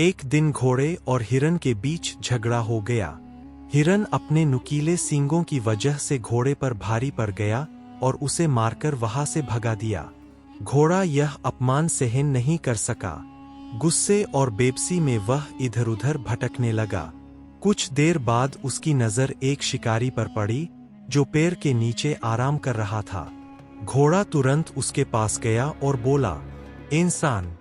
एक दिन घोड़े और हिरन के बीच झगड़ा हो गया। हिरन अपने नुकीले सींगों की वजह से घोड़े पर भारी पड़ गया और उसे मारकर वहां से भगा दिया। घोड़ा यह अपमान सहन नहीं कर सका। गुस्से और बेबसी में वह इधर-उधर भटकने लगा। कुछ देर बाद उसकी नजर एक शिकारी पर पड़ी जो पेड़ के नीचे आराम कर रहा था। घोड़ा तुरंत उसके पास गया और बोला, इंसान,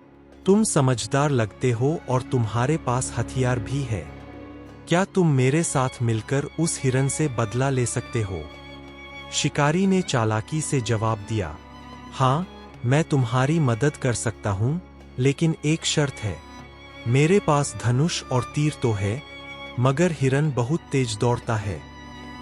तुम समझदार लगते हो और तुम्हारे पास हथियार भी है। क्या तुम मेरे साथ मिलकर उस हिरन से बदला ले सकते हो? शिकारी ने चालाकी से जवाब दिया, हाँ, मैं तुम्हारी मदद कर सकता हूँ, लेकिन एक शर्त है। मेरे पास धनुष और तीर तो है, मगर हिरन बहुत तेज दौड़ता है।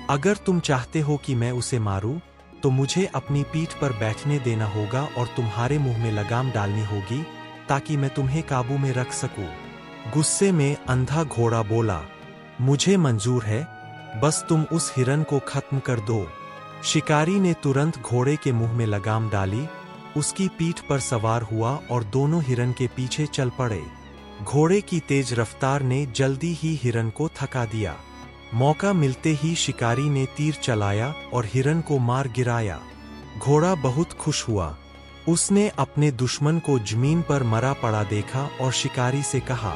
अगर तुम चाहते हो कि मैं उसे मारूं, तो मुझे अपनी पीठ पर बैठने देना होगा और तुम्हारे मुंह में लगाम डालनी होगी ताकि मैं तुम्हें काबू में रख सकूं। गुस्से में अंधा घोड़ा बोला, मुझे मंजूर है, बस तुम उस हिरन को खत्म कर दो। शिकारी ने तुरंत घोड़े के मुंह में लगाम डाली, उसकी पीठ पर सवार हुआ और दोनों हिरन के पीछे चल पड़े। घोड़े की तेज रफ्तार ने जल्दी ही हिरन को थका दिया। मौका मिलते ही शिकारी ने तीर चलाया और हिरन को मार गिराया। घोड़ा बहुत खुश हुआ। उसने अपने दुश्मन को जमीन पर मरा पड़ा देखा और शिकारी से कहा,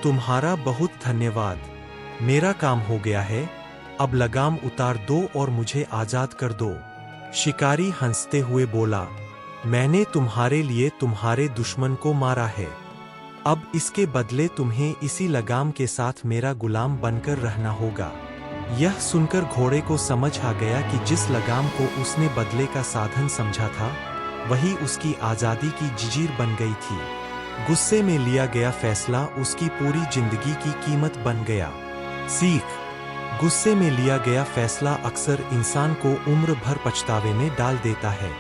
तुम्हारा बहुत धन्यवाद, मेरा काम हो गया है, अब लगाम उतार दो और मुझे आजाद कर दो। शिकारी हंसते हुए बोला, मैंने तुम्हारे लिए तुम्हारे दुश्मन को मारा है, अब इसके बदले तुम्हें इसी लगाम के साथ मेरा गुलाम बनकर रहना होगा। यह सुनकर घोड़े को समझ आ गया कि जिस लगाम को उसने बदले का साधन समझा था, वही उसकी आज़ादी की जंजीर बन गई थी। गुस्से में लिया गया फैसला उसकी पूरी जिंदगी की कीमत बन गया। सीख: गुस्से में लिया गया फैसला अक्सर इंसान को उम्र भर पछतावे में डाल देता है।